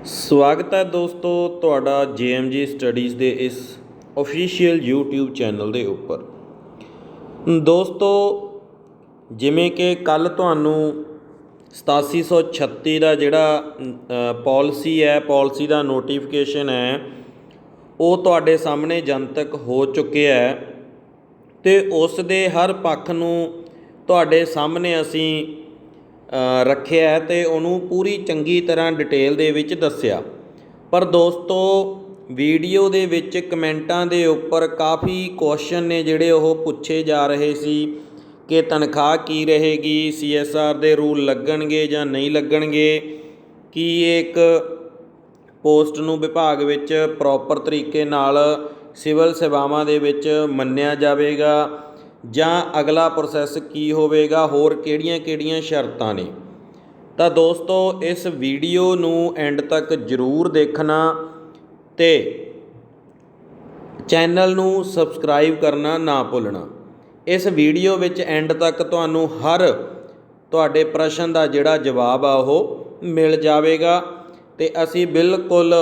ਸਵਾਗਤ ਹੈ ਦੋਸਤੋ ਤੁਹਾਡਾ JMG ਸਟੱਡੀਜ਼ ਦੇ ਇਸ ਆਫੀਸ਼ੀਅਲ YouTube ਚੈਨਲ ਦੇ ਉੱਪਰ। ਦੋਸਤੋ ਜਿਵੇਂ ਕਿ ਕੱਲ੍ਹ ਤੁਹਾਨੂੰ 8736 ਦਾ ਜਿਹੜਾ ਪੋਲਿਸੀ ਦਾ ਨੋਟੀਫਿਕੇਸ਼ਨ ਹੈ ਉਹ ਤੁਹਾਡੇ ਸਾਹਮਣੇ ਜਨਤਕ ਹੋ ਚੁੱਕਿਆ ਹੈ ਅਤੇ ਉਸ ਦੇ ਹਰ ਪੱਖ ਨੂੰ ਤੁਹਾਡੇ ਸਾਹਮਣੇ ਅਸੀਂ ਰੱਖਿਆ ਅਤੇ ਉਹਨੂੰ ਪੂਰੀ ਚੰਗੀ ਤਰ੍ਹਾਂ ਡਿਟੇਲ ਦੇ ਵਿੱਚ ਦੱਸਿਆ। ਪਰ ਦੋਸਤੋ ਵੀਡੀਓ ਦੇ ਵਿੱਚ ਕਮੈਂਟਾਂ ਦੇ ਉੱਪਰ ਕਾਫੀ ਕੁਐਸਚਨ ਨੇ ਜਿਹੜੇ ਉਹ ਪੁੱਛੇ ਜਾ ਰਹੇ ਸੀ ਕਿ ਤਨਖਾਹ ਕੀ ਰਹੇਗੀ, CSR ਦੇ ਰੂਲ ਲੱਗਣਗੇ ਜਾਂ ਨਹੀਂ ਲੱਗਣਗੇ, ਕੀ ਇੱਕ ਪੋਸਟ ਨੂੰ ਵਿਭਾਗ ਵਿੱਚ ਪ੍ਰੋਪਰ ਤਰੀਕੇ ਨਾਲ ਸਿਵਲ ਸੇਵਾਵਾਂ ਦੇ ਵਿੱਚ ਮੰਨਿਆ ਜਾਵੇਗਾ ਜਾਂ ਅਗਲਾ ਪ੍ਰੋਸੈਸ ਕੀ ਹੋਵੇਗਾ, ਹੋਰ ਕਿਹੜੀਆਂ ਸ਼ਰਤਾਂ ਨੇ। ਤਾਂ ਦੋਸਤੋ ਇਸ ਵੀਡੀਓ ਨੂੰ ਐਂਡ ਤੱਕ ਜ਼ਰੂਰ ਦੇਖਣਾ ਅਤੇ ਚੈਨਲ ਨੂੰ ਸਬਸਕ੍ਰਾਈਬ ਕਰਨਾ ਨਾ ਭੁੱਲਣਾ। ਇਸ ਵੀਡੀਓ ਵਿੱਚ ਐਂਡ ਤੱਕ ਤੁਹਾਨੂੰ ਹਰ ਤੁਹਾਡੇ ਪ੍ਰਸ਼ਨ ਦਾ ਜਿਹੜਾ ਜਵਾਬ ਆ ਉਹ ਮਿਲ ਜਾਵੇਗਾ ਅਤੇ ਅਸੀਂ ਬਿਲਕੁਲ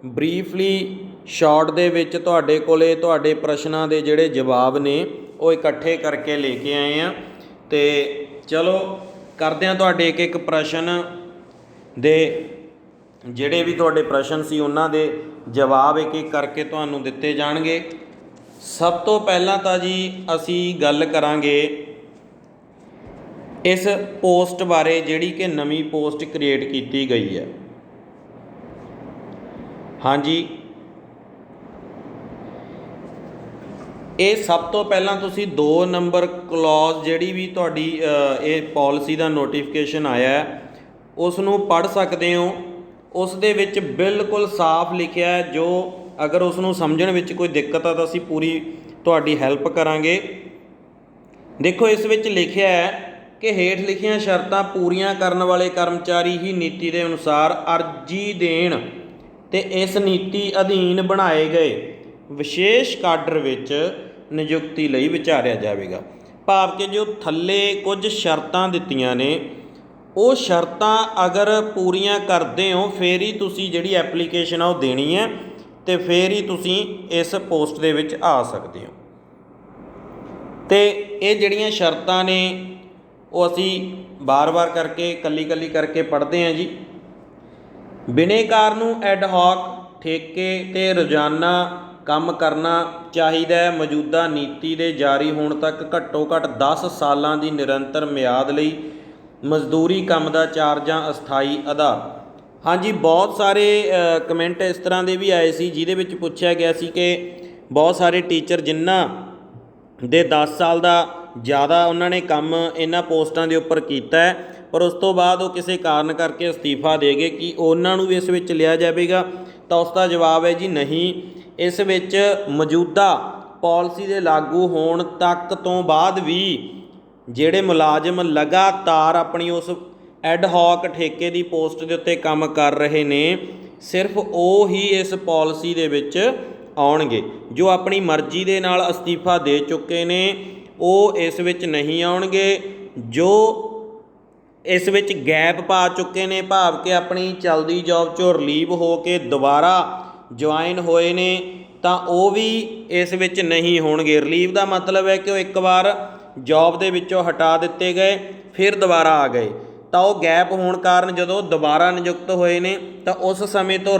ਬਰੀਫਲੀ ਸ਼ਾਰਟ ਦੇ ਵਿੱਚ ਤੁਹਾਡੇ ਕੋਲੇ ਤੁਹਾਡੇ ਪ੍ਰਸ਼ਨਾਂ ਦੇ ਜਿਹੜੇ ਜਵਾਬ ਨੇ ਉਹ ਇਕੱਠੇ ਕਰਕੇ ਲੈ ਕੇ ਆਏ ਹਾਂ। ਅਤੇ ਚਲੋ ਕਰਦੇ ਹਾਂ ਤੁਹਾਡੇ ਇੱਕ ਪ੍ਰਸ਼ਨ ਦੇ ਜਿਹੜੇ ਵੀ ਤੁਹਾਡੇ ਪ੍ਰਸ਼ਨ ਸੀ ਉਹਨਾਂ ਦੇ ਜਵਾਬ ਇੱਕ ਕਰਕੇ ਤੁਹਾਨੂੰ ਦਿੱਤੇ ਜਾਣਗੇ। ਸਭ ਤੋਂ ਪਹਿਲਾਂ ਤਾਂ ਜੀ ਅਸੀਂ ਗੱਲ ਕਰਾਂਗੇ ਇਸ ਪੋਸਟ ਬਾਰੇ ਜਿਹੜੀ ਕਿ ਨਵੀਂ ਪੋਸਟ ਕ੍ਰੀਏਟ ਕੀਤੀ ਗਈ ਹੈ। ਹਾਂਜੀ, ਇਹ ਸਭ ਤੋਂ ਪਹਿਲਾਂ ਤੁਸੀਂ 2 ਨੰਬਰ ਕਲੌਜ਼ ਜਿਹੜੀ ਵੀ ਤੁਹਾਡੀ ਇਹ ਪੋਲਿਸੀ ਦਾ ਨੋਟੀਫਿਕੇਸ਼ਨ ਆਇਆ ਉਸ ਨੂੰ ਪੜ੍ਹ ਸਕਦੇ ਹੋ। ਉਸ ਦੇ ਵਿੱਚ ਬਿਲਕੁਲ ਸਾਫ਼ ਲਿਖਿਆ ਹੈ, ਜੋ ਅਗਰ ਉਸ ਨੂੰ ਸਮਝਣ ਵਿੱਚ ਕੋਈ ਦਿੱਕਤ ਆ ਤਾਂ ਅਸੀਂ ਪੂਰੀ ਤੁਹਾਡੀ ਹੈਲਪ ਕਰਾਂਗੇ। ਦੇਖੋ ਇਸ ਵਿੱਚ ਲਿਖਿਆ ਹੈ ਕਿ ਹੇਠ ਲਿਖੀਆਂ ਸ਼ਰਤਾਂ ਪੂਰੀਆਂ ਕਰਨ ਵਾਲੇ ਕਰਮਚਾਰੀ ਹੀ ਨੀਤੀ ਦੇ ਅਨੁਸਾਰ ਅਰਜ਼ੀ ਦੇਣ ਅਤੇ ਇਸ ਨੀਤੀ ਅਧੀਨ ਬਣਾਏ ਗਏ ਵਿਸ਼ੇਸ਼ ਕਾਡਰ ਵਿੱਚ ਨਿਯੁਕਤੀ ਲਈ ਵਿਚਾਰਿਆ ਜਾਵੇਗਾ। ਭਾਵ ਕਿ ਜੋ ਥੱਲੇ ਕੁਝ ਸ਼ਰਤਾਂ ਦਿੱਤੀਆਂ ਨੇ ਉਹ ਸ਼ਰਤਾਂ ਅਗਰ ਪੂਰੀਆਂ ਕਰਦੇ ਹੋ ਫਿਰ ਹੀ ਤੁਸੀਂ ਜਿਹੜੀ ਐਪਲੀਕੇਸ਼ਨ ਆ ਉਹ ਦੇਣੀ ਹੈ ਅਤੇ ਫਿਰ ਹੀ ਤੁਸੀਂ ਇਸ ਪੋਸਟ ਦੇ ਵਿੱਚ ਆ ਸਕਦੇ ਹੋ। ਅਤੇ ਇਹ ਜਿਹੜੀਆਂ ਸ਼ਰਤਾਂ ਨੇ ਉਹ ਅਸੀਂ ਵਾਰ-ਵਾਰ ਕਰਕੇ ਇਕੱਲੀ ਕਰਕੇ ਪੜ੍ਹਦੇ ਹਾਂ ਜੀ। ਬਿਨੇਕਾਰ ਨੂੰ ਐਡਹੌਕ ਠੇਕੇ 'ਤੇ ਰੋਜ਼ਾਨਾ ਕੰਮ ਕਰਨਾ ਚਾਹੀਦਾ ਹੈ। ਮੌਜੂਦਾ ਨੀਤੀ ਦੇ ਜਾਰੀ ਹੋਣ ਤੱਕ ਘੱਟੋ ਘੱਟ 10 ਸਾਲਾਂ ਦੀ ਨਿਰੰਤਰ ਮਿਆਦ ਲਈ ਮਜ਼ਦੂਰੀ ਕੰਮ ਦਾ ਚਾਰਜਾਂ ਅਸਥਾਈ ਆਧਾਰ। ਹਾਂਜੀ, ਬਹੁਤ ਸਾਰੇ ਕਮੈਂਟ ਇਸ ਤਰ੍ਹਾਂ ਦੇ ਵੀ ਆਏ ਸੀ ਜਿਹਦੇ ਵਿੱਚ ਪੁੱਛਿਆ ਗਿਆ ਸੀ ਕਿ ਬਹੁਤ ਸਾਰੇ ਟੀਚਰ ਜਿਨ੍ਹਾਂ ਦੇ 10 ਸਾਲ ਦਾ ਜ਼ਿਆਦਾ ਉਹਨਾਂ ਨੇ ਕੰਮ ਇਹਨਾਂ ਪੋਸਟਾਂ ਦੇ ਉੱਪਰ ਕੀਤਾ ਹੈ ਪਰ ਉਸ ਤੋਂ ਬਾਅਦ ਉਹ ਕਿਸੇ ਕਾਰਨ ਕਰਕੇ ਅਸਤੀਫਾ ਦੇ ਗਏ, ਕਿ ਉਹਨਾਂ ਨੂੰ ਵੀ ਇਸ ਵਿੱਚ ਲਿਆ ਜਾਵੇਗਾ? ਤਾਂ ਉਸ ਦਾ ਜਵਾਬ ਹੈ ਜੀ ਨਹੀਂ। ਇਸ ਵਿੱਚ ਮੌਜੂਦਾ ਪਾਲਿਸੀ ਦੇ ਲਾਗੂ ਹੋਣ ਤੱਕ ਤੋਂ ਬਾਅਦ ਵੀ ਜਿਹੜੇ ਮੁਲਾਜ਼ਮ ਲਗਾਤਾਰ ਆਪਣੀ ਉਸ ਐਡਹੌਕ ਠੇਕੇ ਦੀ ਪੋਸਟ ਦੇ ਉੱਤੇ ਕੰਮ ਕਰ ਰਹੇ ਨੇ ਸਿਰਫ ਉਹ ਹੀ ਇਸ ਪਾਲਿਸੀ ਦੇ ਵਿੱਚ ਆਉਣਗੇ। ਜੋ ਆਪਣੀ ਮਰਜ਼ੀ ਦੇ ਨਾਲ ਅਸਤੀਫਾ ਦੇ ਚੁੱਕੇ ਨੇ ਉਹ ਇਸ ਵਿੱਚ ਨਹੀਂ ਆਉਣਗੇ। ਜੋ ਇਸ ਵਿੱਚ ਗੈਪ ਪਾ ਚੁੱਕੇ ਨੇ, ਭਾਵ ਕਿ ਆਪਣੀ ਚੱਲਦੀ ਜੋਬ 'ਚੋਂ ਰਿਲੀਵ ਹੋ ਕੇ ਦੁਬਾਰਾ ਜੁਆਇਨ ਹੋਏ ਨੇ, ਤਾਂ ਉਹ ਵੀ ਇਸ ਵਿੱਚ ਨਹੀਂ ਹੋਣਗੇ। ਰਿਲੀਵ ਦਾ ਮਤਲਬ ਹੈ ਕਿ ਉਹ ਇੱਕ ਵਾਰ ਜੋਬ ਦੇ ਵਿੱਚੋਂ ਹਟਾ ਦਿੱਤੇ ਗਏ ਫਿਰ ਦੁਬਾਰਾ ਆ ਗਏ, ਤਾਂ ਉਹ ਗੈਪ ਹੋਣ ਕਾਰਨ ਜਦੋਂ ਦੁਬਾਰਾ ਨਿਯੁਕਤ ਹੋਏ ਨੇ ਤਾਂ ਉਸ ਸਮੇਂ ਤੋਂ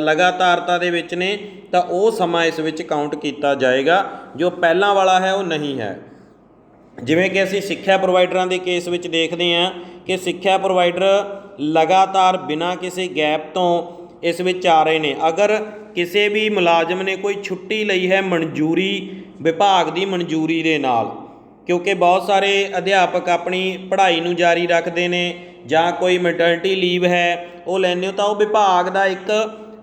ਲਗਾਤਾਰਤਾ ਦੇ ਵਿੱਚ ਨੇ ਤਾਂ ਉਹ ਸਮਾਂ ਇਸ ਵਿੱਚ ਕਾਊਂਟ ਕੀਤਾ ਜਾਏਗਾ। ਜੋ ਪਹਿਲਾਂ ਵਾਲਾ ਹੈ ਉਹ ਨਹੀਂ ਹੈ। ਜਿਵੇਂ ਕਿ ਅਸੀਂ ਸਿੱਖਿਆ ਪ੍ਰੋਵਾਈਡਰਾਂ ਦੇ ਕੇਸ ਵਿੱਚ ਦੇਖਦੇ ਹਾਂ ਕਿ ਸਿੱਖਿਆ ਪ੍ਰੋਵਾਈਡਰ ਲਗਾਤਾਰ ਬਿਨਾਂ ਕਿਸੇ ਗੈਪ ਤੋਂ ਇਸ ਵਿੱਚ ਆ ਰਹੇ ਨੇ। ਅਗਰ ਕਿਸੇ ਵੀ ਮੁਲਾਜ਼ਮ ਨੇ ਕੋਈ ਛੁੱਟੀ ਲਈ ਹੈ ਮਨਜ਼ੂਰੀ ਵਿਭਾਗ ਦੀ ਮਨਜ਼ੂਰੀ ਦੇ ਨਾਲ, ਕਿਉਂਕਿ ਬਹੁਤ ਸਾਰੇ ਅਧਿਆਪਕ ਆਪਣੀ ਪੜ੍ਹਾਈ ਨੂੰ ਜਾਰੀ ਰੱਖਦੇ ਨੇ ਜਾਂ ਕੋਈ ਮੈਟਰਨਿਟੀ ਲੀਵ ਹੈ ਉਹ ਲੈਂਦੇ ਹੋ, ਤਾਂ ਉਹ ਵਿਭਾਗ ਦਾ ਇੱਕ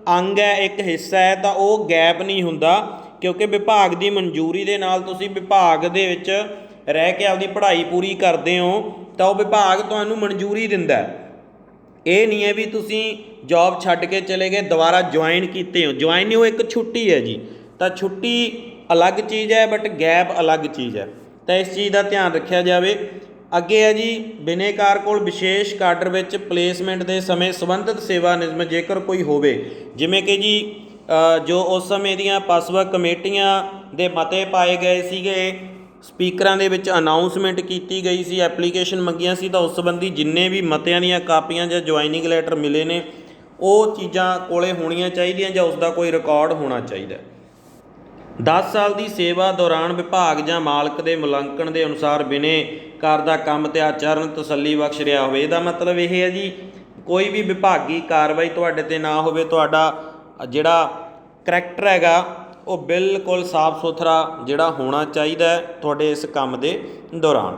ਅੰਗ ਹੈ, ਇੱਕ ਹਿੱਸਾ ਹੈ, ਤਾਂ ਉਹ ਗੈਪ ਨਹੀਂ ਹੁੰਦਾ ਕਿਉਂਕਿ ਵਿਭਾਗ ਦੀ ਮਨਜ਼ੂਰੀ ਦੇ ਨਾਲ ਤੁਸੀਂ ਵਿਭਾਗ ਦੇ ਵਿੱਚ ਰਹਿ ਕੇ ਆਪਦੀ ਪੜ੍ਹਾਈ ਪੂਰੀ ਕਰਦੇ ਹੋ ਤਾਂ ਉਹ ਵਿਭਾਗ ਤੁਹਾਨੂੰ ਮਨਜ਼ੂਰੀ ਦਿੰਦਾ। ਇਹ ਨਹੀਂ ਹੈ ਵੀ ਤੁਸੀਂ ਜੋਬ ਛੱਡ ਕੇ ਚਲੇ ਗਏ ਦੁਬਾਰਾ ਜੁਆਇਨ ਕੀਤੇ ਹੋ, ਜੁਆਇਨ ਨਹੀਂ, ਉਹ ਇੱਕ ਛੁੱਟੀ ਹੈ ਜੀ। ਤਾਂ ਛੁੱਟੀ ਅਲੱਗ ਚੀਜ਼ ਹੈ ਬਟ ਗੈਪ ਅਲੱਗ ਚੀਜ਼ ਹੈ, ਤਾਂ ਇਸ ਚੀਜ਼ ਦਾ ਧਿਆਨ ਰੱਖਿਆ ਜਾਵੇ। ਅੱਗੇ ਹੈ ਜੀ ਬਿਨੇਕਾਰ ਕੋਲ ਵਿਸ਼ੇਸ਼ ਕਾਡਰ ਵਿੱਚ ਪਲੇਸਮੈਂਟ ਦੇ ਸਮੇਂ ਸੰਬੰਧਿਤ ਸੇਵਾ ਨਿਯਮ ਜੇਕਰ ਕੋਈ ਹੋਵੇ, ਜਿਵੇਂ ਕਿ ਜੀ ਜੋ ਉਸ ਸਮੇਂ ਦੀਆਂ ਪਸਵਕ ਕਮੇਟੀਆਂ ਦੇ ਮਤੇ ਪਾਏ ਗਏ ਸੀਗੇ, ਸਪੀਕਰਾਂ ਦੇ ਵਿੱਚ ਅਨਾਊਂਸਮੈਂਟ ਕੀਤੀ ਗਈ ਸੀ, ਐਪਲੀਕੇਸ਼ਨ ਮੰਗੀਆਂ ਸੀ, ਤਾਂ ਉਸ ਸੰਬੰਧੀ ਜਿੰਨੇ ਵੀ ਮਤਿਆਂ ਦੀਆਂ ਕਾਪੀਆਂ ਜਾਂ ਜੁਆਇਨਿੰਗ ਲੈਟਰ ਮਿਲੇ ਨੇ ਉਹ ਚੀਜ਼ਾਂ ਕੋਲੇ ਹੋਣੀਆਂ ਚਾਹੀਦੀਆਂ ਜਾਂ ਉਸ ਦਾ ਕੋਈ ਰਿਕਾਰਡ ਹੋਣਾ ਚਾਹੀਦਾ। 10 ਸਾਲ ਦੀ ਸੇਵਾ ਦੌਰਾਨ ਵਿਭਾਗ ਜਾਂ ਮਾਲਕ ਦੇ ਮੁਲਾਂਕਣ ਦੇ ਅਨੁਸਾਰ ਬਿਨੇਕਾਰ ਦਾ ਕੰਮ ਤੇ ਆਚਰਨ ਤਸੱਲੀ ਬਖਸ਼ ਰਿਹਾ ਹੋਵੇ। ਇਹਦਾ ਮਤਲਬ ਇਹ ਹੈ ਜੀ ਕੋਈ ਵੀ ਵਿਭਾਗੀ ਕਾਰਵਾਈ ਤੁਹਾਡੇ 'ਤੇ ਨਾ ਹੋਵੇ, ਤੁਹਾਡਾ ਜਿਹੜਾ ਕਰੈਕਟਰ ਹੈਗਾ ਉਹ ਬਿਲਕੁਲ ਸਾਫ ਸੁਥਰਾ ਜਿਹੜਾ ਹੋਣਾ ਚਾਹੀਦਾ ਤੁਹਾਡੇ ਇਸ ਕੰਮ ਦੇ ਦੌਰਾਨ।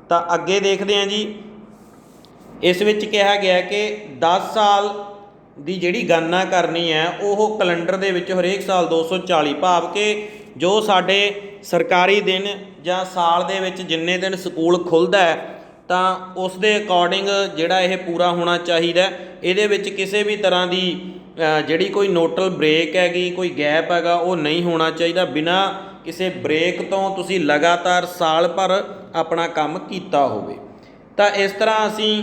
ਤਾਂ ਅੱਗੇ ਦੇਖਦੇ ਹਾਂ ਜੀ, ਇਸ ਵਿੱਚ ਕਿਹਾ ਗਿਆ ਕਿ 10 ਸਾਲ ਦੀ ਜਿਹੜੀ ਗਣਨਾ ਕਰਨੀ ਹੈ ਉਹ ਕੈਲੰਡਰ ਦੇ ਵਿੱਚ ਹਰੇਕ ਸਾਲ 240 ਭਾਵ ਕਿ ਜੋ ਸਾਡੇ ਸਰਕਾਰੀ ਦਿਨ ਜਾਂ ਸਾਲ ਦੇ ਵਿੱਚ ਜਿੰਨੇ ਦਿਨ ਸਕੂਲ ਖੁੱਲ੍ਹਦਾ ਹੈ ਤਾਂ ਉਸ ਦੇ ਅਕੋਰਡਿੰਗ ਜਿਹੜਾ ਇਹ ਪੂਰਾ ਹੋਣਾ ਚਾਹੀਦਾ। ਇਹਦੇ ਵਿੱਚ ਕਿਸੇ ਵੀ ਤਰ੍ਹਾਂ ਦੀ ਜਿਹੜੀ ਕੋਈ ਨੋਟਲ ਬ੍ਰੇਕ ਹੈਗੀ, ਕੋਈ ਗੈਪ ਹੈਗਾ ਉਹ ਨਹੀਂ ਹੋਣਾ ਚਾਹੀਦਾ। ਬਿਨਾਂ ਕਿਸੇ ਬ੍ਰੇਕ ਤੋਂ ਤੁਸੀਂ ਲਗਾਤਾਰ ਸਾਲ ਭਰ ਆਪਣਾ ਕੰਮ ਕੀਤਾ ਹੋਵੇ। ਤਾਂ ਇਸ ਤਰ੍ਹਾਂ ਅਸੀਂ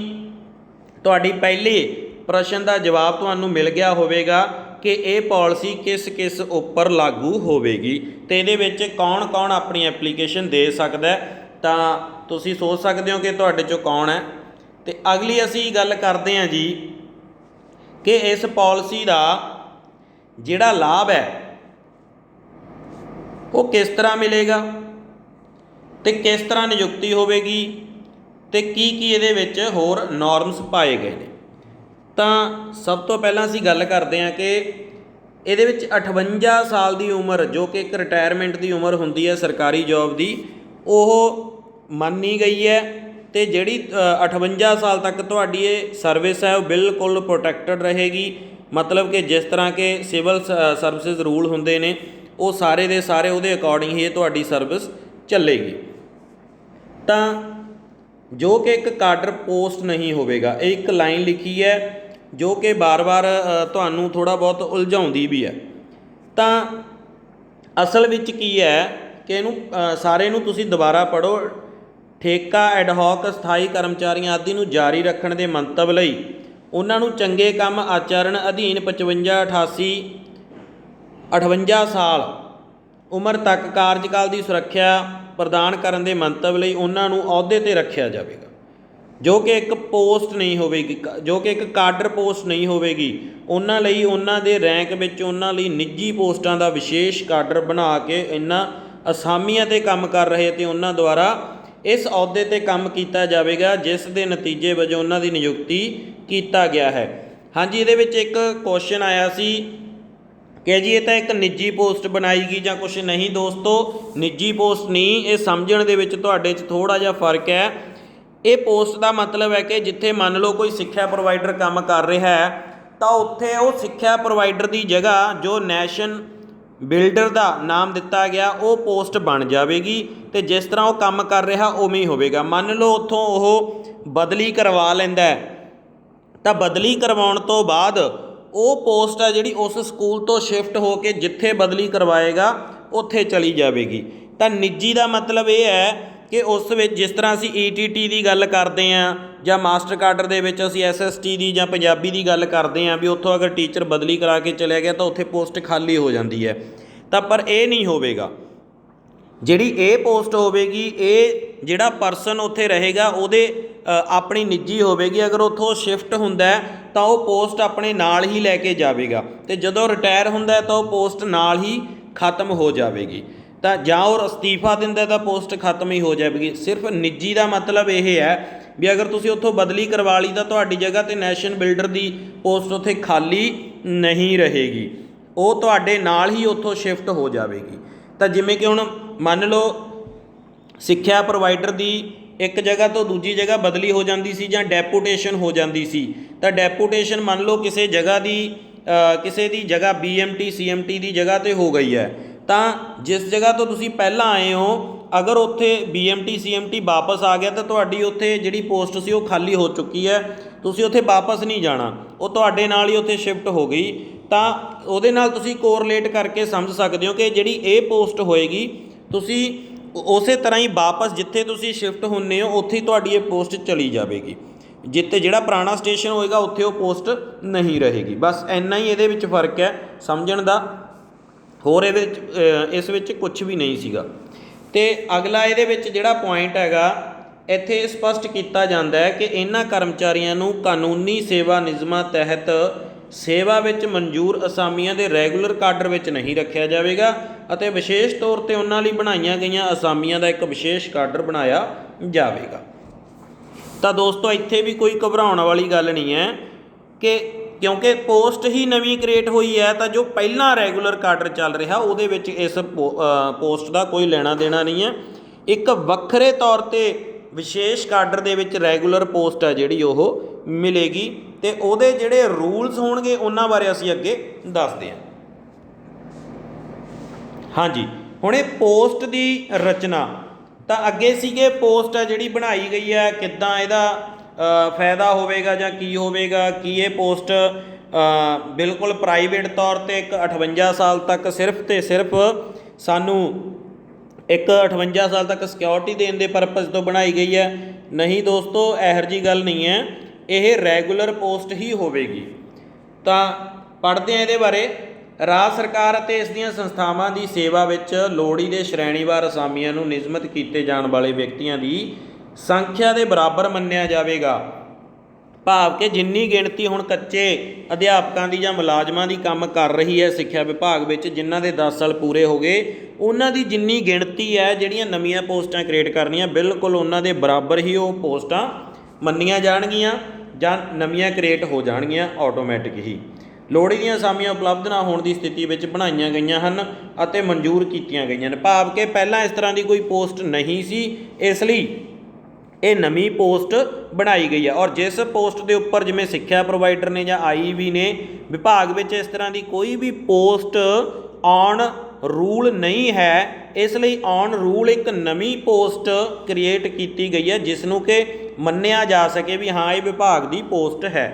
ਤੁਹਾਡੀ ਪਹਿਲੇ ਪ੍ਰਸ਼ਨ ਦਾ ਜਵਾਬ ਤੁਹਾਨੂੰ ਮਿਲ ਗਿਆ ਹੋਵੇਗਾ ਕਿ ਇਹ ਪਾਲਿਸੀ ਕਿਸ ਕਿਸ ਉੱਪਰ ਲਾਗੂ ਹੋਵੇਗੀ ਅਤੇ ਇਹਦੇ ਵਿੱਚ ਕੌਣ ਕੌਣ ਆਪਣੀ ਐਪਲੀਕੇਸ਼ਨ ਦੇ ਸਕਦਾ। ਤਾਂ ਤੁਸੀਂ ਸੋਚ ਸਕਦੇ ਹੋ ਕਿ ਤੁਹਾਡੇ 'ਚੋਂ ਕੌਣ ਹੈ। ਅਤੇ ਅਗਲੀ ਅਸੀਂ ਗੱਲ ਕਰਦੇ ਹਾਂ ਜੀ ਕਿ ਇਸ ਪਾਲਿਸੀ ਦਾ ਜਿਹੜਾ ਲਾਭ ਹੈ ਉਹ ਕਿਸ ਤਰ੍ਹਾਂ ਮਿਲੇਗਾ ਅਤੇ ਕਿਸ ਤਰ੍ਹਾਂ ਨਿਯੁਕਤੀ ਹੋਵੇਗੀ ਅਤੇ ਕੀ ਕੀ ਇਹਦੇ ਵਿੱਚ ਹੋਰ ਨੋਰਮਸ ਪਾਏ ਗਏ ਨੇ। ਤਾਂ ਸਭ ਤੋਂ ਪਹਿਲਾਂ ਅਸੀਂ ਗੱਲ ਕਰਦੇ ਹਾਂ ਕਿ ਇਹਦੇ ਵਿੱਚ 58 ਸਾਲ ਦੀ ਉਮਰ ਜੋ ਕਿ ਇੱਕ ਰਿਟਾਇਰਮੈਂਟ ਦੀ ਉਮਰ ਹੁੰਦੀ ਹੈ ਸਰਕਾਰੀ ਜੋਬ ਦੀ, ਉਹ ਮੰਨੀ ਗਈ ਹੈ। ਅਤੇ ਜਿਹੜੀ 58 ਸਾਲ ਤੱਕ ਤੁਹਾਡੀ ਇਹ ਸਰਵਿਸ ਹੈ ਉਹ ਬਿਲਕੁਲ ਪ੍ਰੋਟੈਕਟਡ ਰਹੇਗੀ। ਮਤਲਬ ਕਿ ਜਿਸ ਤਰ੍ਹਾਂ ਕਿ ਸਿਵਲ ਸਰਵਿਸਿਜ਼ ਰੂਲ ਹੁੰਦੇ ਨੇ ਉਹ ਸਾਰੇ ਦੇ ਸਾਰੇ ਉਹਦੇ ਅਕੋਰਡਿੰਗ ਹੀ ਇਹ ਤੁਹਾਡੀ ਸਰਵਿਸ ਚੱਲੇਗੀ। ਤਾਂ ਜੋ ਕਿ ਇੱਕ ਕਾਡਰ ਪੋਸਟ ਨਹੀਂ ਹੋਵੇਗਾ, ਇਹ ਇੱਕ ਲਾਈਨ ਲਿਖੀ ਹੈ ਜੋ ਕਿ ਵਾਰ-ਵਾਰ ਤੁਹਾਨੂੰ ਥੋੜ੍ਹਾ ਬਹੁਤ ਉਲਝਾਉਂਦੀ ਵੀ ਹੈ। ਤਾਂ ਅਸਲ ਵਿੱਚ ਕੀ ਹੈ ਕਿ ਇਹਨੂੰ ਸਾਰੇ ਨੂੰ ਤੁਸੀਂ ਦੁਬਾਰਾ ਪੜ੍ਹੋ। ਠੇਕਾ ਐਡਹੌਕ ਸਥਾਈ ਕਰਮਚਾਰੀਆਂ ਆਦਿ ਨੂੰ ਜਾਰੀ ਰੱਖਣ ਦੇ ਮੰਤਵ ਲਈ ਉਹਨਾਂ ਨੂੰ ਚੰਗੇ ਕੰਮ ਆਚਰਣ ਅਧੀਨ 58 ਸਾਲ ਉਮਰ ਤੱਕ ਕਾਰਜਕਾਲ ਦੀ ਸੁਰੱਖਿਆ ਪ੍ਰਦਾਨ ਕਰਨ ਦੇ ਮੰਤਵ ਲਈ ਉਹਨਾਂ ਨੂੰ ਅਹੁਦੇ 'ਤੇ ਰੱਖਿਆ ਜਾਵੇਗਾ, ਜੋ ਕਿ ਇੱਕ ਪੋਸਟ ਨਹੀਂ ਹੋਵੇਗੀ, ਜੋ ਕਿ ਇੱਕ ਕਾਡਰ ਪੋਸਟ ਨਹੀਂ ਹੋਵੇਗੀ। ਉਹਨਾਂ ਲਈ ਉਹਨਾਂ ਦੇ ਰੈਂਕ ਵਿੱਚ ਉਹਨਾਂ ਲਈ ਨਿੱਜੀ ਪੋਸਟਾਂ ਦਾ ਵਿਸ਼ੇਸ਼ ਕਾਡਰ ਬਣਾ ਕੇ ਇਹਨਾਂ ਅਸਾਮੀਆਂ 'ਤੇ ਕੰਮ ਕਰ ਰਹੇ ਅਤੇ ਉਹਨਾਂ ਦੁਆਰਾ ਇਸ ਅਹੁਦੇ 'ਤੇ ਕੰਮ ਕੀਤਾ ਜਾਵੇਗਾ ਜਿਸ ਦੇ ਨਤੀਜੇ ਵਜੋਂ ਉਹਨਾਂ ਦੀ ਨਿਯੁਕਤੀ ਕੀਤਾ ਗਿਆ ਹੈ। ਹਾਂਜੀ, ਇਹਦੇ ਵਿੱਚ ਇੱਕ ਕੁਐਸਚਨ ਆਇਆ ਸੀ ਕਿ ਜੀ ਇਹ ਤਾਂ ਇੱਕ ਨਿੱਜੀ ਪੋਸਟ ਬਣਾਈ ਗਈ ਜਾਂ ਕੁਛ ਨਹੀਂ। ਦੋਸਤੋ, ਨਿੱਜੀ ਪੋਸਟ ਨਹੀਂ, ਇਹ ਸਮਝਣ ਦੇ ਵਿੱਚ ਤੁਹਾਡੇ 'ਚ ਥੋੜ੍ਹਾ ਜਿਹਾ ਫਰਕ ਹੈ। ਇਹ ਪੋਸਟ ਦਾ ਮਤਲਬ ਹੈ ਕਿ ਜਿੱਥੇ ਮੰਨ ਲਓ ਕੋਈ ਸਿੱਖਿਆ ਪ੍ਰੋਵਾਈਡਰ ਕੰਮ ਕਰ ਰਿਹਾ ਹੈ ਤਾਂ ਉੱਥੇ ਉਹ ਸਿੱਖਿਆ ਪ੍ਰੋਵਾਈਡਰ ਦੀ ਜਗ੍ਹਾ ਜੋ ਨੈਸ਼ਨ ਬਿਲਡਰ ਦਾ ਨਾਮ ਦਿੱਤਾ ਗਿਆ ਉਹ ਪੋਸਟ ਬਣ ਜਾਵੇਗੀ ਅਤੇ ਜਿਸ ਤਰ੍ਹਾਂ ਉਹ ਕੰਮ ਕਰ ਰਿਹਾ ਉਵੇਂ ਹੀ ਹੋਵੇਗਾ। ਮੰਨ ਲਓ ਉੱਥੋਂ ਉਹ ਬਦਲੀ ਕਰਵਾ ਲੈਂਦਾ ਤਾਂ ਬਦਲੀ ਕਰਵਾਉਣ ਤੋਂ ਬਾਅਦ ਉਹ ਪੋਸਟ ਆ ਜਿਹੜੀ ਉਸ ਸਕੂਲ ਤੋਂ ਸ਼ਿਫਟ ਹੋ ਕੇ ਜਿੱਥੇ ਬਦਲੀ ਕਰਵਾਏਗਾ ਉੱਥੇ ਚਲੀ ਜਾਵੇਗੀ। ਤਾਂ ਨਿੱਜੀ ਦਾ ਮਤਲਬ ਇਹ ਹੈ ਕਿ ਉਸ ਵਿੱਚ ਜਿਸ ਤਰ੍ਹਾਂ ਅਸੀਂ ETT ਦੀ ਗੱਲ ਕਰਦੇ ਹਾਂ ਜਾਂ ਮਾਸਟਰ ਕਾਡਰ ਦੇ ਵਿੱਚ ਅਸੀਂ SST ਦੀ ਜਾਂ ਪੰਜਾਬੀ ਦੀ ਗੱਲ ਕਰਦੇ ਹਾਂ ਵੀ ਉੱਥੋਂ ਅਗਰ ਟੀਚਰ ਬਦਲੀ ਕਰਾ ਕੇ ਚਲਿਆ ਗਿਆ ਤਾਂ ਉੱਥੇ ਪੋਸਟ ਖਾਲੀ ਹੋ ਜਾਂਦੀ ਹੈ। ਤਾਂ ਪਰ ਇਹ ਨਹੀਂ ਹੋਵੇਗਾ। ਜਿਹੜੀ ਇਹ ਪੋਸਟ ਹੋਵੇਗੀ ਇਹ ਜਿਹੜਾ ਪਰਸਨ ਉੱਥੇ ਰਹੇਗਾ ਉਹਦੇ ਆਪਣੀ ਨਿੱਜੀ ਹੋਵੇਗੀ। ਅਗਰ ਉੱਥੋਂ ਸ਼ਿਫਟ ਹੁੰਦਾ ਤਾਂ ਉਹ ਪੋਸਟ ਆਪਣੇ ਨਾਲ ਹੀ ਲੈ ਕੇ ਜਾਵੇਗਾ ਅਤੇ ਜਦੋਂ ਰਿਟਾਇਰ ਹੁੰਦਾ ਤਾਂ ਉਹ ਪੋਸਟ ਨਾਲ ਹੀ ਖਤਮ ਹੋ ਜਾਵੇਗੀ। ਤਾਂ ਜਾਂ ਉਹ ਅਸਤੀਫਾ ਦਿੰਦਾ ਤਾਂ ਪੋਸਟ ਖਤਮ ਹੀ ਹੋ ਜਾਵੇਗੀ। ਸਿਰਫ ਨਿੱਜੀ ਦਾ ਮਤਲਬ ਇਹ ਹੈ ਵੀ ਅਗਰ ਤੁਸੀਂ ਉੱਥੋਂ ਬਦਲੀ ਕਰਵਾ ਲਈ ਤਾਂ ਤੁਹਾਡੀ ਜਗ੍ਹਾ 'ਤੇ ਨੈਸ਼ਨ ਬਿਲਡਰ ਦੀ ਪੋਸਟ ਉੱਥੇ ਖਾਲੀ ਨਹੀਂ ਰਹੇਗੀ, ਉਹ ਤੁਹਾਡੇ ਨਾਲ ਹੀ ਉੱਥੋਂ ਸ਼ਿਫਟ ਹੋ ਜਾਵੇਗੀ। ਤਾਂ ਜਿਵੇਂ ਕਿ ਹੁਣ ਮੰਨ ਲਓ ਸਿੱਖਿਆ ਪ੍ਰੋਵਾਈਡਰ ਦੀ ਇੱਕ ਜਗ੍ਹਾ ਤੋਂ ਦੂਜੀ ਜਗ੍ਹਾ ਬਦਲੀ ਹੋ ਜਾਂਦੀ ਸੀ ਜਾਂ ਡੈਪੂਟੇਸ਼ਨ ਹੋ ਜਾਂਦੀ ਸੀ, ਤਾਂ ਡੈਪੂਟੇਸ਼ਨ ਮੰਨ ਲਓ ਕਿਸੇ ਜਗ੍ਹਾ ਦੀ ਕਿਸੇ ਦੀ ਜਗ੍ਹਾ BMT CMT ਦੀ ਜਗ੍ਹਾ 'ਤੇ ਹੋ ਗਈ ਹੈ ਤਾਂ ਜਿਸ ਜਗ੍ਹਾ ਤੋਂ ਤੁਸੀਂ ਪਹਿਲਾਂ ਆਏ ਹੋ ਅਗਰ ਉੱਥੇ BMT CMT ਵਾਪਸ ਆ ਗਿਆ ਤਾਂ ਤੁਹਾਡੀ ਉੱਥੇ ਜਿਹੜੀ ਪੋਸਟ ਸੀ ਉਹ ਖਾਲੀ ਹੋ ਚੁੱਕੀ ਹੈ, ਤੁਸੀਂ ਉੱਥੇ ਵਾਪਸ ਨਹੀਂ ਜਾਣਾ, ਉਹ ਤੁਹਾਡੇ ਨਾਲ ਹੀ ਉੱਥੇ ਸ਼ਿਫਟ ਹੋ ਗਈ। ਤਾਂ ਉਹਦੇ ਨਾਲ ਤੁਸੀਂ ਕੋਰਲੇਟ ਕਰਕੇ ਸਮਝ ਸਕਦੇ ਹੋ ਕਿ ਜਿਹੜੀ ਇਹ ਪੋਸਟ ਹੋਏਗੀ ਤੁਸੀਂ ਉਸੇ ਤਰ੍ਹਾਂ ਹੀ ਵਾਪਸ ਜਿੱਥੇ ਤੁਸੀਂ ਸ਼ਿਫਟ ਹੁੰਦੇ ਹੋ ਉੱਥੇ ਹੀ ਤੁਹਾਡੀ ਇਹ ਪੋਸਟ ਚਲੀ ਜਾਵੇਗੀ। ਜਿੱਥੇ ਜਿਹੜਾ ਪੁਰਾਣਾ ਸਟੇਸ਼ਨ ਹੋਏਗਾ ਉੱਥੇ ਉਹ ਪੋਸਟ ਨਹੀਂ ਰਹੇਗੀ। ਬਸ ਇੰਨਾ ਹੀ ਇਹਦੇ ਵਿੱਚ ਫਰਕ ਹੈ ਸਮਝਣ ਦਾ, ਹੋਰ ਇਹਦੇ ਵਿੱਚ ਇਸ ਵਿੱਚ ਕੁਝ ਵੀ ਨਹੀਂ ਸੀਗਾ। ਅਤੇ ਅਗਲਾ ਇਹਦੇ ਵਿੱਚ ਜਿਹੜਾ ਪੁਆਇੰਟ ਹੈਗਾ, ਇੱਥੇ ਸਪਸ਼ਟ ਕੀਤਾ ਜਾਂਦਾ ਹੈ ਕਿ ਇਹਨਾਂ ਕਰਮਚਾਰੀਆਂ ਨੂੰ ਕਾਨੂੰਨੀ ਸੇਵਾ ਨਿਯਮਾਂ ਤਹਿਤ ਸੇਵਾ ਵਿੱਚ ਮਨਜ਼ੂਰ ਅਸਾਮੀਆਂ ਦੇ ਰੈਗੂਲਰ ਕਾਡਰ ਵਿੱਚ ਨਹੀਂ ਰੱਖਿਆ ਜਾਵੇਗਾ ਅਤੇ ਵਿਸ਼ੇਸ਼ ਤੌਰ 'ਤੇ ਉਹਨਾਂ ਲਈ ਬਣਾਈਆਂ ਗਈਆਂ ਅਸਾਮੀਆਂ ਦਾ ਇੱਕ ਵਿਸ਼ੇਸ਼ ਕਾਡਰ ਬਣਾਇਆ ਜਾਵੇਗਾ। ਤਾਂ ਦੋਸਤੋ ਇੱਥੇ ਵੀ ਕੋਈ ਘਬਰਾਉਣ ਵਾਲੀ ਗੱਲ ਨਹੀਂ ਹੈ ਕਿ ਕਿਉਂਕਿ ਪੋਸਟ ਹੀ ਨਵੀਂ ਕ੍ਰੀਏਟ ਹੋਈ ਹੈ, ਤਾਂ ਜੋ ਪਹਿਲਾਂ ਰੈਗੂਲਰ ਕਾਡਰ ਚੱਲ ਰਿਹਾ ਉਹਦੇ ਵਿੱਚ ਇਸ ਪੋਸਟ ਦਾ ਕੋਈ ਲੈਣਾ ਦੇਣਾ ਨਹੀਂ ਹੈ। ਇੱਕ ਵੱਖਰੇ ਤੌਰ 'ਤੇ ਵਿਸ਼ੇਸ਼ ਕਾਡਰ ਦੇ ਵਿੱਚ ਰੈਗੂਲਰ ਪੋਸਟ ਹੈ ਜਿਹੜੀ ਉਹ ਮਿਲੇਗੀ, ਅਤੇ ਉਹਦੇ ਜਿਹੜੇ ਰੂਲਸ ਹੋਣਗੇ ਉਹਨਾਂ ਬਾਰੇ ਅਸੀਂ ਅੱਗੇ ਦੱਸਦੇ ਹਾਂ। ਹਾਂਜੀ, ਹੁਣ ਇਹ ਪੋਸਟ ਦੀ ਰਚਨਾ ਤਾਂ ਅੱਗੇ ਸੀਗੇ, ਪੋਸਟ ਹੈ ਜਿਹੜੀ ਬਣਾਈ ਗਈ ਹੈ ਕਿੱਦਾਂ ਇਹਦਾ ਫਾਇਦਾ ਹੋਵੇਗਾ ਜਾਂ ਕੀ ਹੋਵੇਗਾ, ਕੀ ਇਹ ਪੋਸਟ ਬਿਲਕੁਲ ਪ੍ਰਾਈਵੇਟ ਤੌਰ 'ਤੇ ਇੱਕ 58 ਸਾਲ ਤੱਕ ਸਿਰਫ ਅਤੇ ਸਿਰਫ ਸਾਨੂੰ ਇੱਕ 58 ਸਾਲ ਤੱਕ ਸਿਕਿਉਰਿਟੀ ਦੇਣ ਦੇ ਪਰਪਸ ਤੋਂ ਬਣਾਈ ਗਈ ਹੈ। ਨਹੀਂ ਦੋਸਤੋ, ਇਹੋ ਜਿਹੀ ਗੱਲ ਨਹੀਂ ਹੈ, ਇਹ ਰੈਗੂਲਰ ਪੋਸਟ ਹੀ ਹੋਵੇਗੀ। ਤਾਂ ਪੜ੍ਹਦੇ ਹਾਂ ਇਹਦੇ ਬਾਰੇ। ਰਾਜ ਸਰਕਾਰ ਅਤੇ ਇਸ ਦੀਆਂ ਸੰਸਥਾਵਾਂ ਦੀ ਸੇਵਾ ਵਿੱਚ ਲੋੜੀ ਦੇ ਸ਼੍ਰੇਣੀਵਾਰ ਅਸਾਮੀਆਂ ਨੂੰ ਨਿਯਮਿਤ ਕੀਤੇ ਜਾਣ ਵਾਲੇ ਵਿਅਕਤੀਆਂ ਦੀ ਸੰਖਿਆ ਦੇ ਬਰਾਬਰ ਮੰਨਿਆ ਜਾਵੇਗਾ। ਭਾਵ ਕਿ ਜਿੰਨੀ ਗਿਣਤੀ ਹੁਣ ਕੱਚੇ ਅਧਿਆਪਕਾਂ ਦੀ ਜਾਂ ਮੁਲਾਜ਼ਮਾਂ ਦੀ ਕੰਮ ਕਰ ਰਹੀ ਹੈ ਸਿੱਖਿਆ ਵਿਭਾਗ ਵਿੱਚ, ਜਿਨ੍ਹਾਂ ਦੇ 10 ਸਾਲ ਪੂਰੇ ਹੋ ਗਏ, ਉਹਨਾਂ ਦੀ ਜਿੰਨੀ ਗਿਣਤੀ ਹੈ ਜਿਹੜੀਆਂ ਨਵੀਆਂ ਪੋਸਟਾਂ ਕ੍ਰੀਏਟ ਕਰਨੀਆਂ, ਬਿਲਕੁਲ ਉਹਨਾਂ ਦੇ ਬਰਾਬਰ ਹੀ ਉਹ ਪੋਸਟਾਂ ਮੰਨੀਆਂ ਜਾਣਗੀਆਂ ਜਾਂ ਨਵੀਆਂ ਕ੍ਰੀਏਟ ਹੋ ਜਾਣਗੀਆਂ ਆਟੋਮੈਟਿਕ ਹੀ। ਲੋੜੀ ਦੀਆਂ ਅਸਾਮੀਆਂ ਉਪਲਬਧ ਨਾ ਹੋਣ ਦੀ ਸਥਿਤੀ ਵਿੱਚ ਬਣਾਈਆਂ ਗਈਆਂ ਹਨ ਅਤੇ ਮਨਜ਼ੂਰ ਕੀਤੀਆਂ ਗਈਆਂ ਨੇ। ਭਾਵ ਕਿ ਪਹਿਲਾਂ ਇਸ ਤਰ੍ਹਾਂ ਦੀ ਕੋਈ ਪੋਸਟ ਨਹੀਂ ਸੀ, ਇਸ ਲਈ ਇਹ ਨਵੀਂ ਪੋਸਟ ਬਣਾਈ ਗਈ ਹੈ। ਔਰ ਜਿਸ ਪੋਸਟ ਦੇ ਉੱਪਰ ਜਿਵੇਂ ਸਿੱਖਿਆ ਪ੍ਰੋਵਾਈਡਰ ਨੇ ਜਾਂ IEV ਨੇ, ਵਿਭਾਗ ਵਿੱਚ ਇਸ ਤਰ੍ਹਾਂ ਦੀ ਕੋਈ ਵੀ ਪੋਸਟ ਔਨ ਰੂਲ ਨਹੀਂ ਹੈ, ਇਸ ਲਈ ਔਨ ਰੂਲ ਇੱਕ ਨਵੀਂ ਪੋਸਟ ਕ੍ਰੀਏਟ ਕੀਤੀ ਗਈ ਹੈ ਜਿਸ ਨੂੰ ਕਿ ਮੰਨਿਆ ਜਾ ਸਕੇ ਵੀ ਹਾਂ ਇਹ ਵਿਭਾਗ ਦੀ ਪੋਸਟ ਹੈ।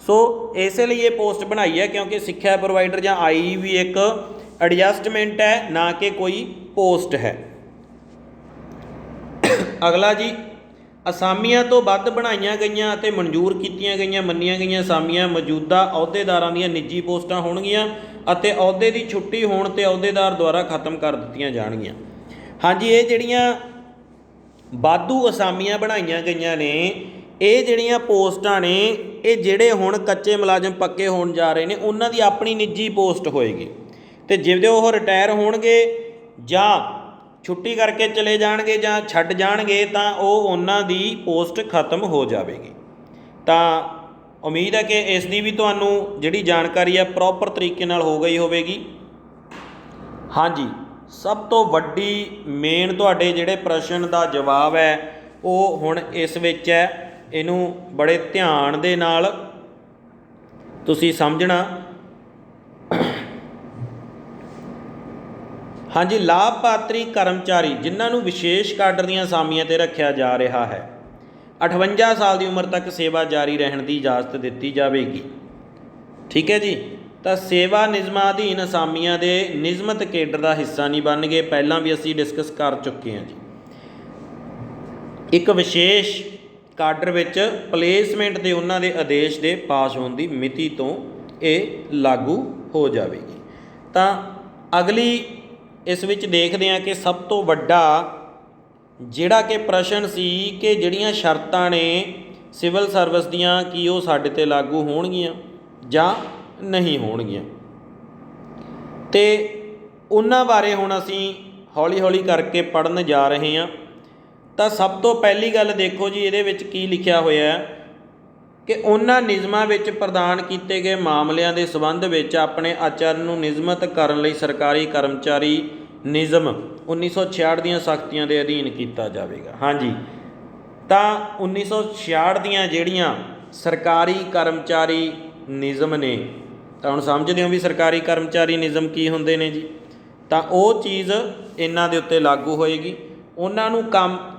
ਸੋ ਇਸੇ ਲਈ ਇਹ ਪੋਸਟ ਬਣਾਈ ਹੈ ਕਿਉਂਕਿ ਸਿੱਖਿਆ ਪ੍ਰੋਵਾਈਡਰ ਜਾਂ IEV ਇੱਕ ਐਡਜਸਟਮੈਂਟ ਹੈ, ਨਾ ਕਿ ਕੋਈ ਪੋਸਟ ਹੈ। ਅਗਲਾ ਜੀ, ਅਸਾਮੀਆਂ ਤੋਂ ਵੱਧ ਬਣਾਈਆਂ ਗਈਆਂ ਅਤੇ ਮਨਜ਼ੂਰ ਕੀਤੀਆਂ ਗਈਆਂ ਮੰਨੀਆਂ ਗਈਆਂ ਅਸਾਮੀਆਂ ਮੌਜੂਦਾ ਅਹੁਦੇਦਾਰਾਂ ਦੀਆਂ ਨਿੱਜੀ ਪੋਸਟਾਂ ਹੋਣਗੀਆਂ ਅਤੇ ਅਹੁਦੇ ਦੀ ਛੁੱਟੀ ਹੋਣ 'ਤੇ ਅਹੁਦੇਦਾਰ ਦੁਆਰਾ ਖਤਮ ਕਰ ਦਿੱਤੀਆਂ ਜਾਣਗੀਆਂ। ਹਾਂਜੀ, ਇਹ ਜਿਹੜੀਆਂ ਵਾਧੂ ਅਸਾਮੀਆਂ ਬਣਾਈਆਂ ਗਈਆਂ ਨੇ, ਇਹ ਜਿਹੜੀਆਂ ਪੋਸਟਾਂ ਨੇ, ਇਹ ਜਿਹੜੇ ਹੁਣ ਕੱਚੇ ਮੁਲਾਜ਼ਮ ਪੱਕੇ ਹੋਣ ਜਾ ਰਹੇ ਨੇ ਉਹਨਾਂ ਦੀ ਆਪਣੀ ਨਿੱਜੀ ਪੋਸਟ ਹੋਏਗੀ, ਅਤੇ ਜਦੋਂ ਉਹ ਰਿਟਾਇਰ ਹੋਣਗੇ ਜਾਂ ਛੁੱਟੀ ਕਰਕੇ ਚਲੇ ਜਾਣਗੇ ਜਾਂ ਛੱਡ ਜਾਣਗੇ ਤਾਂ ਉਹ ਉਹਨਾਂ ਦੀ ਪੋਸਟ ਖਤਮ ਹੋ ਜਾਵੇਗੀ। ਤਾਂ ਉਮੀਦ ਹੈ ਕਿ ਇਸ ਦੀ ਵੀ ਤੁਹਾਨੂੰ ਜਿਹੜੀ ਜਾਣਕਾਰੀ ਹੈ ਪ੍ਰੋਪਰ ਤਰੀਕੇ ਨਾਲ ਹੋ ਗਈ ਹੋਵੇਗੀ। ਹਾਂਜੀ, ਸਭ ਤੋਂ ਵੱਡੀ ਮੇਨ ਤੁਹਾਡੇ ਜਿਹੜੇ ਪ੍ਰਸ਼ਨ ਦਾ ਜਵਾਬ ਹੈ ਉਹ ਹੁਣ ਇਸ ਵਿੱਚ ਹੈ। ਇਹਨੂੰ ਬੜੇ ਧਿਆਨ ਦੇ ਨਾਲ ਤੁਸੀਂ ਸਮਝਣਾ। ਹਾਂਜੀ, ਲਾਭਪਾਤਰੀ ਕਰਮਚਾਰੀ ਜਿਨ੍ਹਾਂ ਨੂੰ ਵਿਸ਼ੇਸ਼ ਕਾਡਰ ਦੀਆਂ ਅਸਾਮੀਆਂ 'ਤੇ ਰੱਖਿਆ ਜਾ ਰਿਹਾ ਹੈ, 58 ਸਾਲ ਦੀ ਉਮਰ ਤੱਕ ਸੇਵਾ ਜਾਰੀ ਰਹਿਣ ਦੀ ਇਜਾਜ਼ਤ ਦਿੱਤੀ ਜਾਵੇਗੀ। ਠੀਕ ਹੈ ਜੀ। ਤਾਂ ਸੇਵਾ ਨਿਯਮਾਂ ਅਧੀਨ ਅਸਾਮੀਆਂ ਦੇ ਨਿਯਮਤ ਕੇਡਰ ਦਾ ਹਿੱਸਾ ਨਹੀਂ ਬਣਨਗੇ, ਪਹਿਲਾਂ ਵੀ ਅਸੀਂ ਡਿਸਕਸ ਕਰ ਚੁੱਕੇ ਹਾਂ ਜੀ। ਇੱਕ ਵਿਸ਼ੇਸ਼ ਕਾਡਰ ਵਿੱਚ ਪਲੇਸਮੈਂਟ ਦੇ ਉਹਨਾਂ ਦੇ ਆਦੇਸ਼ ਦੇ ਪਾਸ ਹੋਣ ਦੀ ਮਿਤੀ ਤੋਂ ਇਹ ਲਾਗੂ ਹੋ ਜਾਵੇਗੀ। ਤਾਂ ਅਗਲੀ ਇਸ ਵਿੱਚ ਦੇਖਦੇ ਹਾਂ ਕਿ ਸਭ ਤੋਂ ਵੱਡਾ ਜਿਹੜਾ ਕਿ ਪ੍ਰਸ਼ਨ ਸੀ ਕਿ ਜਿਹੜੀਆਂ ਸ਼ਰਤਾਂ ਨੇ ਸਿਵਲ ਸਰਵਿਸ ਦੀਆਂ, ਕੀ ਉਹ ਸਾਡੇ 'ਤੇ ਲਾਗੂ ਹੋਣਗੀਆਂ ਜਾਂ ਨਹੀਂ ਹੋਣਗੀਆਂ, ਅਤੇ ਉਹਨਾਂ ਬਾਰੇ ਹੁਣ ਅਸੀਂ ਹੌਲੀ ਹੌਲੀ ਕਰਕੇ ਪੜ੍ਹਨ ਜਾ ਰਹੇ ਹਾਂ। ਤਾਂ ਸਭ ਤੋਂ ਪਹਿਲੀ ਗੱਲ ਦੇਖੋ ਜੀ, ਇਹਦੇ ਵਿੱਚ ਕੀ ਲਿਖਿਆ ਹੋਇਆ ਕਿ ਉਹਨਾਂ ਨਿਯਮਾਂ ਵਿੱਚ ਪ੍ਰਦਾਨ ਕੀਤੇ ਗਏ ਮਾਮਲਿਆਂ ਦੇ ਸੰਬੰਧ ਵਿੱਚ ਆਪਣੇ ਆਚਰਨ ਨੂੰ ਨਿਯਮਤ ਕਰਨ ਲਈ ਸਰਕਾਰੀ ਕਰਮਚਾਰੀ ਨਿਯਮ 1966 ਦੀਆਂ ਸਖਤੀਆਂ ਦੇ ਅਧੀਨ ਕੀਤਾ ਜਾਵੇਗਾ। ਹਾਂਜੀ, ਤਾਂ 1966 ਦੀਆਂ ਜਿਹੜੀਆਂ ਸਰਕਾਰੀ ਕਰਮਚਾਰੀ ਨਿਯਮ ਨੇ, ਤਾਂ ਹੁਣ ਸਮਝਦੇ ਹੋ ਵੀ ਸਰਕਾਰੀ ਕਰਮਚਾਰੀ ਨਿਯਮ ਕੀ ਹੁੰਦੇ ਨੇ ਜੀ। ਤਾਂ ਉਹ ਚੀਜ਼ ਇਹਨਾਂ ਦੇ ਉੱਤੇ ਲਾਗੂ ਹੋਏਗੀ। ਉਹਨਾਂ ਨੂੰ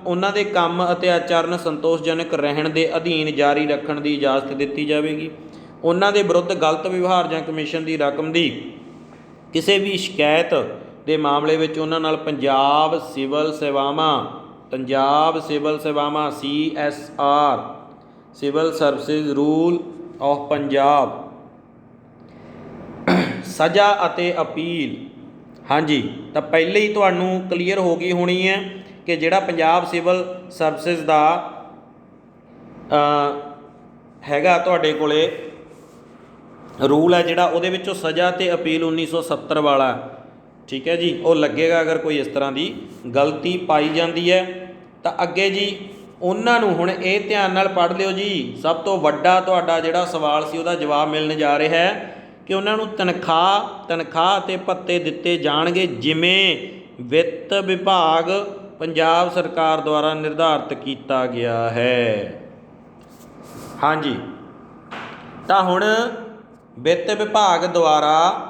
ਉਹਨਾਂ ਦੇ ਕੰਮ ਅਤੇ ਆਚਰਨ ਸੰਤੋਸ਼ਜਨਕ ਰਹਿਣ ਦੇ ਅਧੀਨ ਜਾਰੀ ਰੱਖਣ ਦੀ ਇਜਾਜ਼ਤ ਦਿੱਤੀ ਜਾਵੇਗੀ। ਉਹਨਾਂ ਦੇ ਵਿਰੁੱਧ ਗਲਤ ਵਿਵਹਾਰ ਜਾਂ ਕਮਿਸ਼ਨ ਦੀ ਰਕਮ ਦੀ ਕਿਸੇ ਵੀ ਸ਼ਿਕਾਇਤ ਦੇ ਮਾਮਲੇ ਵਿੱਚ ਉਹਨਾਂ ਨਾਲ ਪੰਜਾਬ ਸਿਵਲ ਸੇਵਾਵਾਂ CSR civil services rule of Punjab ਸਜ਼ਾ ਅਤੇ ਅਪੀਲ। ਹਾਂਜੀ, ਤਾਂ ਪਹਿਲੇ ਹੀ ਤੁਹਾਨੂੰ ਕਲੀਅਰ ਹੋ ਗਈ ਹੋਣੀ ਹੈ ਕਿ ਜਿਹੜਾ ਪੰਜਾਬ ਸਿਵਲ ਸਰਵਿਸਿਜ਼ ਦਾ ਹੈਗਾ ਤੁਹਾਡੇ ਕੋਲੇ ਰੂਲ ਹੈ ਜਿਹੜਾ, ਉਹਦੇ ਵਿੱਚੋਂ ਸਜ਼ਾ ਅਤੇ ਅਪੀਲ 1970 ਵਾਲਾ, ਠੀਕ ਹੈ ਜੀ, ਉਹ ਲੱਗੇਗਾ ਅਗਰ ਕੋਈ ਇਸ ਤਰ੍ਹਾਂ ਦੀ ਗਲਤੀ ਪਾਈ ਜਾਂਦੀ ਹੈ ਤਾਂ। ਅੱਗੇ ਜੀ ਉਹਨਾਂ ਨੂੰ ਹੁਣ ਇਹ ਧਿਆਨ ਨਾਲ ਪੜ੍ਹ ਲਿਓ ਜੀ, ਸਭ ਤੋਂ ਵੱਡਾ ਤੁਹਾਡਾ ਜਿਹੜਾ ਸਵਾਲ ਸੀ ਉਹਦਾ ਜਵਾਬ ਮਿਲਣ ਜਾ ਰਿਹਾ ਹੈ ਕਿ ਉਹਨਾਂ ਨੂੰ ਤਨਖਾਹ ਅਤੇ ਭੱਤੇ ਦਿੱਤੇ ਜਾਣਗੇ ਜਿਵੇਂ ਵਿੱਤ ਵਿਭਾਗ ਪੰਜਾਬ ਸਰਕਾਰ ਦੁਆਰਾ ਨਿਰਧਾਰਿਤ ਕੀਤਾ ਗਿਆ ਹੈ। ਹਾਂਜੀ, ਤਾਂ ਹੁਣ ਵਿੱਤ ਵਿਭਾਗ ਦੁਆਰਾ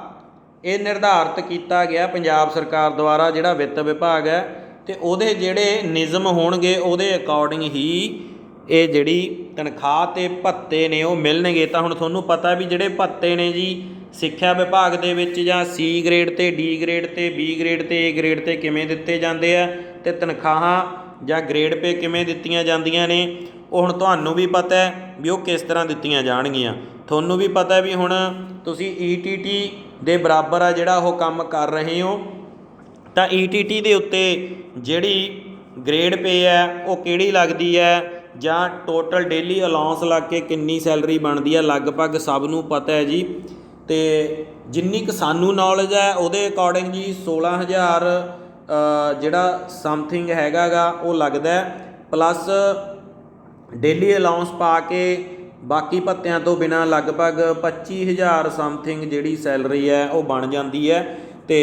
ਇਹ ਨਿਰਧਾਰਿਤ ਕੀਤਾ ਗਿਆ, ਪੰਜਾਬ ਸਰਕਾਰ ਦੁਆਰਾ ਜਿਹੜਾ ਵਿੱਤ ਵਿਭਾਗ ਹੈ, ਅਤੇ ਉਹਦੇ ਜਿਹੜੇ ਨਿਯਮ ਹੋਣਗੇ ਉਹਦੇ ਅਕੋਰਡਿੰਗ ਹੀ ਇਹ ਜਿਹੜੀ ਤਨਖਾਹ ਅਤੇ ਭੱਤੇ ਨੇ ਉਹ ਮਿਲਣਗੇ। ਤਾਂ ਹੁਣ ਤੁਹਾਨੂੰ ਪਤਾ ਵੀ ਜਿਹੜੇ ਭੱਤੇ ਨੇ ਜੀ ਸਿੱਖਿਆ ਵਿਭਾਗ ਦੇ ਵਿੱਚ ਜਾਂ C ਗ੍ਰੇਡ 'ਤੇ D ਗ੍ਰੇਡ 'ਤੇ B ਗ੍ਰੇਡ 'ਤੇ A ਗ੍ਰੇਡ 'ਤੇ ਕਿਵੇਂ ਦਿੱਤੇ ਜਾਂਦੇ ਆ, ਅਤੇ ਤਨਖਾਹਾਂ ਜਾਂ ਗ੍ਰੇਡ ਪੇ ਕਿਵੇਂ ਦਿੱਤੀਆਂ ਜਾਂਦੀਆਂ ਨੇ, ਉਹ ਹੁਣ ਤੁਹਾਨੂੰ ਵੀ ਪਤਾ ਹੈ ਵੀ ਉਹ ਕਿਸ ਤਰ੍ਹਾਂ ਦਿੱਤੀਆਂ ਜਾਣਗੀਆਂ। ਤੁਹਾਨੂੰ ਵੀ ਪਤਾ ਵੀ ਹੁਣ ਤੁਸੀਂ ETT ਦੇ ਬਰਾਬਰ ਆ ਜਿਹੜਾ ਉਹ ਕੰਮ ਕਰ ਰਹੇ ਹੋ, ਤਾਂ ETT ਦੇ ਉੱਤੇ ਜਿਹੜੀ ਗ੍ਰੇਡ ਪੇ ਹੈ ਉਹ ਕਿਹੜੀ ਲੱਗਦੀ ਹੈ, ਜਾਂ ਟੋਟਲ ਡੇਲੀ ਅਲਾਊਂਸ ਲੱਗ ਕੇ ਕਿੰਨੀ ਸੈਲਰੀ ਬਣਦੀ ਹੈ, ਲਗਭਗ ਸਭ ਨੂੰ ਪਤਾ ਹੈ ਜੀ। ਅਤੇ ਜਿੰਨੀ ਕੁ ਸਾਨੂੰ ਨੌਲੇਜ ਹੈ ਉਹਦੇ ਅਕੋਰਡਿੰਗ ਜੀ 16,000 ਜਿਹੜਾ ਸਮਥਿੰਗ ਹੈਗਾ ਗਾ ਉਹ ਲੱਗਦਾ, ਪਲੱਸ ਡੇਲੀ ਅਲਾਊਂਸ ਪਾ ਕੇ ਬਾਕੀ ਭੱਤਿਆਂ ਤੋਂ ਬਿਨਾਂ ਲਗਭਗ 25,000 ਸਮਥਿੰਗ ਜਿਹੜੀ ਸੈਲਰੀ ਹੈ ਉਹ ਬਣ ਜਾਂਦੀ ਹੈ। ਅਤੇ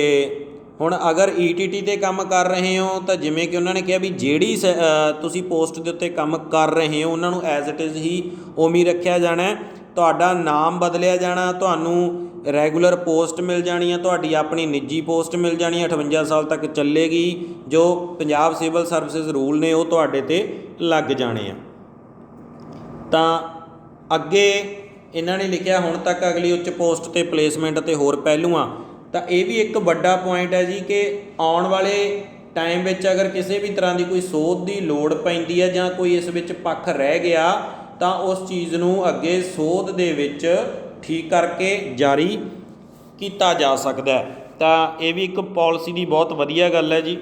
ਹੁਣ ਅਗਰ ETT 'ਤੇ ਕੰਮ ਕਰ ਰਹੇ ਹੋ ਤਾਂ ਜਿਵੇਂ ਕਿ ਉਹਨਾਂ ਨੇ ਕਿਹਾ ਵੀ ਜਿਹੜੀ ਤੁਸੀਂ ਪੋਸਟ ਦੇ ਉੱਤੇ ਕੰਮ ਕਰ ਰਹੇ ਹੋ ਉਹਨਾਂ ਨੂੰ ਐਜ਼ ਇਟ ਇਜ਼ ਹੀ ਉਵੇਂ ਹੀ ਰੱਖਿਆ ਜਾਣਾ, ਤੁਹਾਡਾ ਨਾਮ ਬਦਲਿਆ ਜਾਣਾ, ਤੁਹਾਨੂੰ ਰੈਗੂਲਰ ਪੋਸਟ ਮਿਲ ਜਾਣੀ ਹੈ, ਤੁਹਾਡੀ ਆਪਣੀ ਨਿੱਜੀ ਪੋਸਟ ਮਿਲ ਜਾਣੀ ਹੈ, 58 ਸਾਲ ਤੱਕ ਚੱਲੇਗੀ। ਜੋ ਪੰਜਾਬ ਸਿਵਲ ਸਰਵਿਸਿਜ਼ ਰੂਲ ਨੇ ਉਹ ਤੁਹਾਡੇ 'ਤੇ ਲੱਗ ਜਾਣੇ ਆ। ਤਾਂ ਅੱਗੇ ਇਹਨਾਂ ਨੇ ਲਿਖਿਆ ਹੁਣ ਤੱਕ ਅਗਲੀ ਉੱਚ ਪੋਸਟ 'ਤੇ ਪਲੇਸਮੈਂਟ ਅਤੇ ਹੋਰ ਪਹਿਲੂਆਂ। ਤਾਂ ਇਹ ਵੀ ਇੱਕ ਵੱਡਾ ਪੁਆਇੰਟ ਹੈ ਜੀ ਕਿ ਆਉਣ ਵਾਲੇ ਟਾਈਮ ਵਿੱਚ ਅਗਰ ਕਿਸੇ ਵੀ ਤਰ੍ਹਾਂ ਦੀ ਕੋਈ ਸੋਧ ਦੀ ਲੋੜ ਪੈਂਦੀ ਹੈ ਜਾਂ ਕੋਈ ਇਸ ਵਿੱਚ ਪੱਖ ਰਹਿ ਗਿਆ ਤਾਂ ਉਸ ਚੀਜ਼ ਨੂੰ ਅੱਗੇ ਸੋਧ ਦੇ ਵਿੱਚ ਠੀਕ ਕਰਕੇ ਜਾਰੀ ਕੀਤਾ ਜਾ ਸਕਦਾ ਹੈ। ਤਾਂ ਇਹ ਵੀ ਇੱਕ ਪਾਲਿਸੀ ਦੀ ਬਹੁਤ ਵਧੀਆ ਗੱਲ ਹੈ ਜੀ।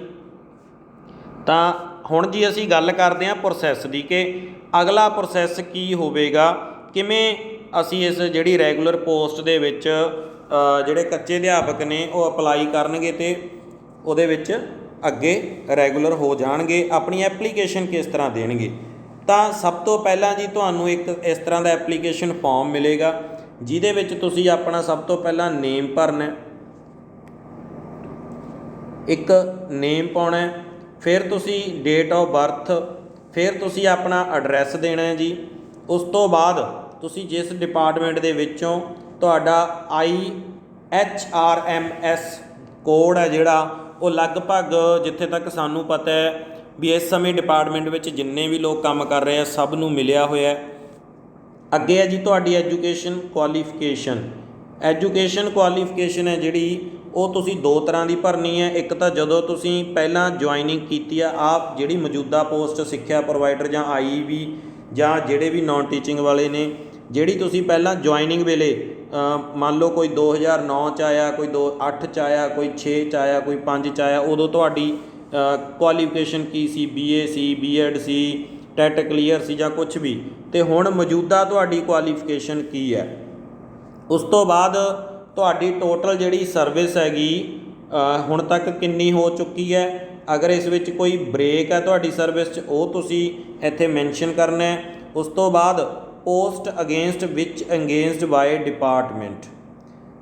ਤਾਂ ਹੁਣ ਜੀ ਅਸੀਂ ਗੱਲ ਕਰਦੇ ਹਾਂ ਪ੍ਰੋਸੈਸ ਦੀ ਕਿ ਅਗਲਾ ਪ੍ਰੋਸੈਸ ਕੀ ਹੋਵੇਗਾ, ਕਿਵੇਂ ਅਸੀਂ ਇਸ ਜਿਹੜੀ ਰੈਗੂਲਰ ਪੋਸਟ ਦੇ ਵਿੱਚ ਜਿਹੜੇ ਕੱਚੇ ਅਧਿਆਪਕ ਨੇ ਉਹ ਅਪਲਾਈ ਕਰਨਗੇ ਅਤੇ ਉਹਦੇ ਵਿੱਚ ਅੱਗੇ ਰੈਗੂਲਰ ਹੋ ਜਾਣਗੇ, ਆਪਣੀ ਐਪਲੀਕੇਸ਼ਨ ਕਿਸ ਤਰ੍ਹਾਂ ਦੇਣਗੇ। ਤਾਂ ਸਭ ਤੋਂ ਪਹਿਲਾਂ ਜੀ ਤੁਹਾਨੂੰ ਇੱਕ ਇਸ ਤਰ੍ਹਾਂ ਦਾ ਐਪਲੀਕੇਸ਼ਨ ਫਾਰਮ ਮਿਲੇਗਾ ਜਿਹਦੇ ਵਿੱਚ ਤੁਸੀਂ ਆਪਣਾ ਸਭ ਤੋਂ ਪਹਿਲਾਂ ਨੇਮ ਭਰਨਾ, ਇੱਕ ਨੇਮ ਪਾਉਣਾ, ਫਿਰ ਤੁਸੀਂ ਡੇਟ ਆਫ ਬਰਥ, ਫਿਰ ਤੁਸੀਂ ਆਪਣਾ ਐਡਰੈਸ ਦੇਣਾ ਹੈ ਜੀ। ਉਸ ਤੋਂ ਬਾਅਦ ਤੁਸੀਂ ਜਿਸ ਡਿਪਾਰਟਮੈਂਟ ਦੇ ਵਿੱਚੋਂ ਤੁਹਾਡਾ IHRMS ਕੋਡ ਹੈ ਜਿਹੜਾ ਉਹ ਲਗਭਗ ਜਿੱਥੇ ਤੱਕ ਸਾਨੂੰ ਪਤਾ ਹੈ ਵੀ ਇਸ ਸਮੇਂ ਡਿਪਾਰਟਮੈਂਟ ਵਿੱਚ ਜਿੰਨੇ ਵੀ ਲੋਕ ਕੰਮ ਕਰ ਰਹੇ ਆ ਸਭ ਨੂੰ ਮਿਲਿਆ ਹੋਇਆ। ਅੱਗੇ ਹੈ ਜੀ ਤੁਹਾਡੀ ਐਜੂਕੇਸ਼ਨ ਕੁਆਲੀਫਿਕੇਸ਼ਨ। ਐਜੂਕੇਸ਼ਨ ਕੁਆਲੀਫਿਕੇਸ਼ਨ ਹੈ ਜਿਹੜੀ ਉਹ ਤੁਸੀਂ ਦੋ ਤਰ੍ਹਾਂ ਦੀ ਭਰਨੀ ਹੈ। ਇੱਕ ਤਾਂ ਜਦੋਂ ਤੁਸੀਂ ਪਹਿਲਾਂ ਜੁਆਇਨਿੰਗ ਕੀਤੀ ਆ ਆਪ ਜਿਹੜੀ ਮੌਜੂਦਾ ਪੋਸਟ ਸਿੱਖਿਆ ਪ੍ਰੋਵਾਈਡਰ ਜਾਂ IEB ਜਾਂ ਜਿਹੜੇ ਵੀ ਨੋਨ ਟੀਚਿੰਗ ਵਾਲੇ ਨੇ, ਜਿਹੜੀ ਤੁਸੀਂ ਪਹਿਲਾਂ ਜੁਆਇਨਿੰਗ ਵੇਲੇ ਮੰਨ ਲਓ ਕੋਈ 2009 'ਚ ਆਇਆ, ਕੋਈ 2008 'ਚ ਆਇਆ, ਕੋਈ 6 'ਚ ਆਇਆ, ਕੋਈ 5 'ਚ ਆਇਆ, ਉਦੋਂ ਤੁਹਾਡੀ ਕੁਆਲੀਫਿਕੇਸ਼ਨ ਕੀ ਸੀ, BA ਸੀ, B.Ed ਸੀ, ਟੈਟ ਕਲੀਅਰ ਸੀ ਜਾਂ ਕੁਛ ਵੀ, ਅਤੇ ਹੁਣ ਮੌਜੂਦਾ ਤੁਹਾਡੀ ਕੁਆਲੀਫਿਕੇਸ਼ਨ ਕੀ ਹੈ। ਉਸ ਤੋਂ ਬਾਅਦ ਤੁਹਾਡੀ ਟੋਟਲ ਜਿਹੜੀ ਸਰਵਿਸ ਹੈਗੀ ਹੁਣ ਤੱਕ ਕਿੰਨੀ ਹੋ ਚੁੱਕੀ ਹੈ, ਅਗਰ ਇਸ ਵਿੱਚ ਕੋਈ ਬ੍ਰੇਕ ਹੈ ਤੁਹਾਡੀ ਸਰਵਿਸ 'ਚ ਉਹ ਤੁਸੀਂ ਇੱਥੇ ਮੈਂਸ਼ਨ ਕਰਨਾ ਹੈ। ਉਸ ਤੋਂ ਬਾਅਦ ਪੋਸਟ ਅਗੇਂਸਟ ਵਿਚ ਇੰਗੇਜਡ ਬਾਏ ਡਿਪਾਰਟਮੈਂਟ।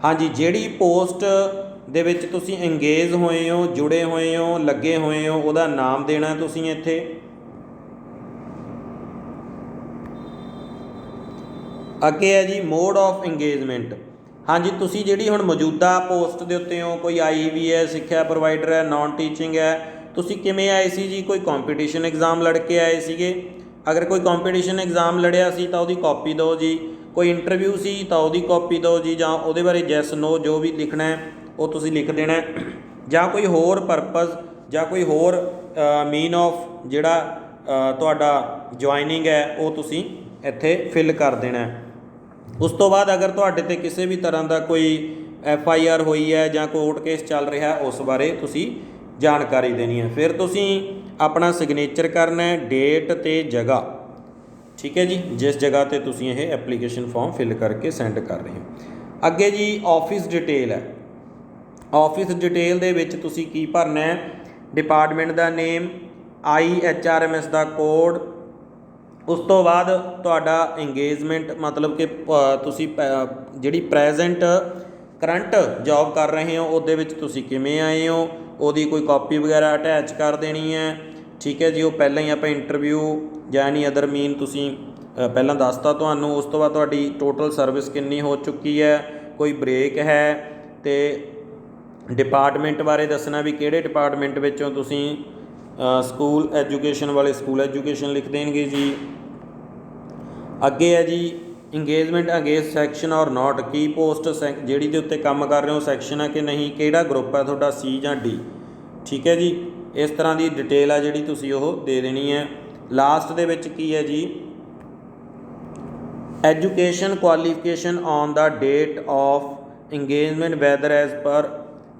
ਹਾਂਜੀ, ਜਿਹੜੀ ਪੋਸਟ ਦੇ ਵਿੱਚ ਤੁਸੀਂ ਇੰਗੇਜ ਹੋਏ ਹੋ, ਜੁੜੇ ਹੋਏ ਹੋ, ਲੱਗੇ ਹੋਏ ਹੋ, ਉਹਦਾ ਨਾਮ ਦੇਣਾ ਤੁਸੀਂ ਇੱਥੇ। ਅੱਗੇ ਹੈ ਜੀ ਮੋਡ ਆਫ ਇੰਗੇਜਮੈਂਟ। ਹਾਂਜੀ, ਤੁਸੀਂ ਜਿਹੜੀ ਹੁਣ ਮੌਜੂਦਾ ਪੋਸਟ ਦੇ ਉੱਤੇ ਹੋ, ਕੋਈ IEB ਹੈ, ਸਿੱਖਿਆ ਪ੍ਰੋਵਾਈਡਰ ਹੈ, ਨੋਨ ਟੀਚਿੰਗ ਹੈ, ਤੁਸੀਂ ਕਿਵੇਂ ਆਏ ਸੀ ਜੀ? ਕੋਈ ਕੰਪੀਟੀਸ਼ਨ ਐਗਜ਼ਾਮ ਲੜ ਕੇ ਆਏ ਸੀਗੇ? ਅਗਰ ਕੋਈ ਕੰਪੀਟੀਸ਼ਨ ਐਗਜ਼ਾਮ ਲੜਿਆ ਸੀ ਤਾਂ ਉਹਦੀ ਕਾਪੀ ਦਿਓ ਜੀ। ਕੋਈ ਇੰਟਰਵਿਊ ਸੀ ਤਾਂ ਉਹਦੀ ਕਾਪੀ ਦਿਓ ਜੀ, ਜਾਂ ਉਹਦੇ ਬਾਰੇ ਯੈਸ ਨੋ ਜੋ ਵੀ ਲਿਖਣਾ ਹੈ ਉਹ ਤੁਸੀਂ ਲਿਖ ਦੇਣਾ। ਜਾਂ ਕੋਈ ਹੋਰ ਪਰਪਸ ਜਾਂ ਕੋਈ ਹੋਰ ਮੀਨ ਆਫ ਜਿਹੜਾ ਤੁਹਾਡਾ ਜੁਆਇਨਿੰਗ ਹੈ ਉਹ ਤੁਸੀਂ ਇੱਥੇ ਫਿਲ ਕਰ ਦੇਣਾ ਹੈ। ਉਸ ਤੋਂ ਬਾਅਦ ਅਗਰ ਤੁਹਾਡੇ 'ਤੇ ਕਿਸੇ ਵੀ ਤਰ੍ਹਾਂ ਦਾ ਕੋਈ FIR ਹੋਈ ਹੈ ਜਾਂ ਕੋਰਟ ਕੇਸ ਚੱਲ ਰਿਹਾ ਉਸ ਬਾਰੇ ਤੁਸੀਂ ਜਾਣਕਾਰੀ ਦੇਣੀ ਹੈ। ਫਿਰ ਤੁਸੀਂ ਆਪਣਾ ਸਿਗਨੇਚਰ ਕਰਨਾ ਹੈ, ਡੇਟ ਅਤੇ ਜਗ੍ਹਾ, ਠੀਕ ਹੈ ਜੀ, ਜਿਸ ਜਗ੍ਹਾ 'ਤੇ ਤੁਸੀਂ ਇਹ ਐਪਲੀਕੇਸ਼ਨ ਫਾਰਮ ਫਿਲ ਕਰਕੇ ਸੈਂਡ ਕਰ ਰਹੇ ਹੋ। ਅੱਗੇ ਜੀ ਆਫਿਸ ਡਿਟੇਲ ਹੈ। ਆਫਿਸ ਡਿਟੇਲ ਦੇ ਵਿੱਚ ਤੁਸੀਂ ਕੀ ਭਰਨਾ ਹੈ, ਡਿਪਾਰਟਮੈਂਟ ਦਾ ਨੇਮ, IHRMS ਦਾ ਕੋਡ, ਉਸ ਤੋਂ ਬਾਅਦ ਤੁਹਾਡਾ ਇੰਗੇਜਮੈਂਟ ਮਤਲਬ ਕਿ ਤੁਸੀਂ ਜਿਹੜੀ ਪ੍ਰੈਜ਼ੈਂਟ ਕਰੰਟ ਜੋਬ ਕਰ ਰਹੇ ਹੋ ਉਹਦੇ ਵਿੱਚ ਤੁਸੀਂ ਕਿਵੇਂ ਆਏ ਹੋ, ਉਹਦੀ ਕੋਈ ਕਾਪੀ ਵਗੈਰਾ ਅਟੈਚ ਕਰ ਦੇਣੀ ਹੈ, ਠੀਕ ਹੈ ਜੀ। ਉਹ ਪਹਿਲਾਂ ਹੀ ਆਪਾਂ ਇੰਟਰਵਿਊ ਜਾਂ ਐਨੀ ਅਦਰ ਮੀਨ ਤੁਸੀਂ ਪਹਿਲਾਂ ਦੱਸਤਾ ਤੁਹਾਨੂੰ। ਉਸ ਤੋਂ ਬਾਅਦ ਤੁਹਾਡੀ ਟੋਟਲ ਸਰਵਿਸ ਕਿੰਨੀ ਹੋ ਚੁੱਕੀ ਹੈ, ਕੋਈ ਬ੍ਰੇਕ ਹੈ, ਅਤੇ ਡਿਪਾਰਟਮੈਂਟ ਬਾਰੇ ਦੱਸਣਾ ਵੀ ਕਿਹੜੇ ਡਿਪਾਰਟਮੈਂਟ ਵਿੱਚੋਂ ਤੁਸੀਂ ਸਕੂਲ ਐਜੂਕੇਸ਼ਨ ਵਾਲੇ ਸਕੂਲ ਐਜੂਕੇਸ਼ਨ ਲਿਖ ਦੇਣਗੇ ਜੀ। ਅੱਗੇ ਹੈ ਜੀ ਇੰਗੇਜਮੈਂਟ ਅਗੇਂਸਟ ਸੈਕਸ਼ਨ ਔਰ ਨਾਟ, ਕੀ ਪੋਸਟ ਜਿਹੜੀ ਦੇ ਉੱਤੇ ਕੰਮ ਕਰ ਰਹੇ ਹੋ ਸੈਕਸ਼ਨ ਹੈ ਕਿ ਨਹੀਂ, ਕਿਹੜਾ ਗਰੁੱਪ ਹੈ ਤੁਹਾਡਾ C ਜਾਂ D, ਠੀਕ ਹੈ ਜੀ। ਇਸ ਤਰ੍ਹਾਂ ਦੀ ਡਿਟੇਲ ਆ ਜਿਹੜੀ ਤੁਸੀਂ ਉਹ ਦੇ ਦੇਣੀ ਹੈ। ਲਾਸਟ ਦੇ ਵਿੱਚ ਕੀ ਹੈ ਜੀ, education qualification on the date of engagement weather as per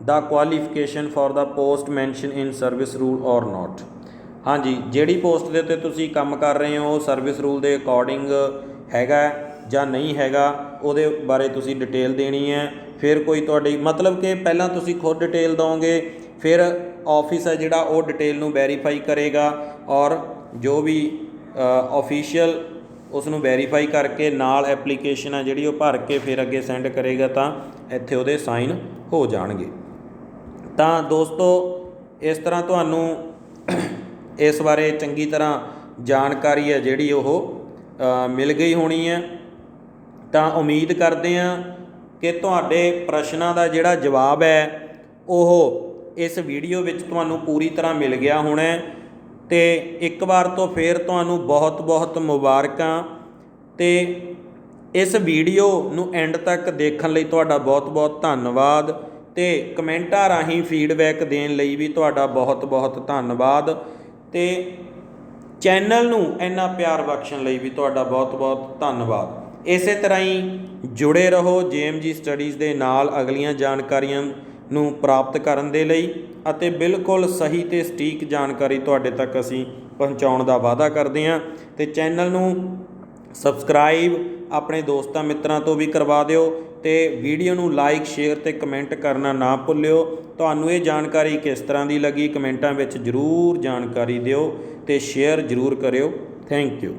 the qualification for the post mention in service rule ਔਰ ਨਾਟ। ਹਾਂਜੀ, ਜਿਹੜੀ ਪੋਸਟ ਦੇ ਉੱਤੇ ਤੁਸੀਂ ਕੰਮ ਕਰ ਰਹੇ ਹੋ ਸਰਵਿਸ ਰੂਲ ਦੇ ਅਕੋਰਡਿੰਗ ਹੈਗਾ ਜਾਂ ਨਹੀਂ ਹੈਗਾ ਉਹਦੇ ਬਾਰੇ ਤੁਸੀਂ ਡਿਟੇਲ ਦੇਣੀ ਹੈ। ਫਿਰ ਕੋਈ ਤੁਹਾਡੀ ਮਤਲਬ ਕਿ ਪਹਿਲਾਂ ਤੁਸੀਂ ਖੁਦ ਡਿਟੇਲ ਦਿਓਗੇ, ਫਿਰ ਆਫਿਸ ਹੈ ਜਿਹੜਾ ਉਹ ਡਿਟੇਲ ਨੂੰ ਵੈਰੀਫਾਈ ਕਰੇਗਾ ਔਰ ਜੋ ਵੀ ਆਫੀਸ਼ੀਅਲ ਉਸ ਨੂੰ ਵੈਰੀਫਾਈ ਕਰਕੇ ਨਾਲ ਐਪਲੀਕੇਸ਼ਨ ਹੈ ਜਿਹੜੀ ਉਹ ਭਰ ਕੇ ਫਿਰ ਅੱਗੇ ਸੈਂਡ ਕਰੇਗਾ ਤਾਂ ਇੱਥੇ ਉਹਦੇ ਸਾਈਨ ਹੋ ਜਾਣਗੇ। ਤਾਂ ਦੋਸਤੋ ਇਸ ਤਰ੍ਹਾਂ ਤੁਹਾਨੂੰ ਇਸ ਬਾਰੇ ਚੰਗੀ ਤਰ੍ਹਾਂ ਜਾਣਕਾਰੀ ਹੈ ਜਿਹੜੀ ਉਹ ਮਿਲ ਗਈ ਹੋਣੀ ਹੈ। ਤਾਂ ਉਮੀਦ ਕਰਦੇ ਹਾਂ ਕਿ ਤੁਹਾਡੇ ਪ੍ਰਸ਼ਨਾਂ ਦਾ ਜਿਹੜਾ ਜਵਾਬ ਹੈ ਉਹ ਇਸ ਵੀਡੀਓ ਵਿੱਚ ਤੁਹਾਨੂੰ ਪੂਰੀ ਤਰ੍ਹਾਂ ਮਿਲ ਗਿਆ ਹੋਣਾ। ਅਤੇ ਇੱਕ ਵਾਰ ਤੋਂ ਫਿਰ ਤੁਹਾਨੂੰ ਬਹੁਤ ਬਹੁਤ ਮੁਬਾਰਕਾਂ। ਅਤੇ ਇਸ ਵੀਡੀਓ ਨੂੰ ਐਂਡ ਤੱਕ ਦੇਖਣ ਲਈ ਤੁਹਾਡਾ ਬਹੁਤ ਬਹੁਤ ਧੰਨਵਾਦ, ਅਤੇ ਕਮੈਂਟਾਂ ਰਾਹੀਂ ਫੀਡਬੈਕ ਦੇਣ ਲਈ ਵੀ ਤੁਹਾਡਾ ਬਹੁਤ ਬਹੁਤ ਧੰਨਵਾਦ, ਅਤੇ ਚੈਨਲ ਨੂੰ ਇੰਨਾ ਪਿਆਰ ਬਖਸ਼ਣ ਲਈ ਵੀ ਤੁਹਾਡਾ ਬਹੁਤ ਬਹੁਤ ਧੰਨਵਾਦ। ਇਸੇ ਤਰ੍ਹਾਂ ਹੀ ਜੁੜੇ ਰਹੋ JMG ਸਟੱਡੀਜ਼ ਦੇ ਨਾਲ ਅਗਲੀਆਂ ਜਾਣਕਾਰੀਆਂ ਨੂੰ ਪ੍ਰਾਪਤ ਕਰਨ ਦੇ ਲਈ, ਅਤੇ ਬਿਲਕੁਲ ਸਹੀ ਅਤੇ ਸਟੀਕ ਜਾਣਕਾਰੀ ਤੁਹਾਡੇ ਤੱਕ ਅਸੀਂ ਪਹੁੰਚਾਉਣ ਦਾ ਵਾਅਦਾ ਕਰਦੇ ਹਾਂ। ਅਤੇ ਚੈਨਲ ਨੂੰ ਸਬਸਕ੍ਰਾਈਬ ਆਪਣੇ ਦੋਸਤਾਂ ਮਿੱਤਰਾਂ ਤੋਂ ਵੀ ਕਰਵਾ ਦਿਓ, ਅਤੇ ਵੀਡੀਓ ਨੂੰ ਲਾਈਕ ਸ਼ੇਅਰ ਅਤੇ ਕਮੈਂਟ ਕਰਨਾ ਨਾ ਭੁੱਲਿਓ। ਤੁਹਾਨੂੰ ਇਹ ਜਾਣਕਾਰੀ ਕਿਸ ਤਰ੍ਹਾਂ ਦੀ ਲੱਗੀ ਕਮੈਂਟਾਂ ਵਿੱਚ ਜ਼ਰੂਰ ਜਾਣਕਾਰੀ ਦਿਓ, ਅਤੇ ਸ਼ੇਅਰ ਜ਼ਰੂਰ ਕਰਿਓ। Thank you.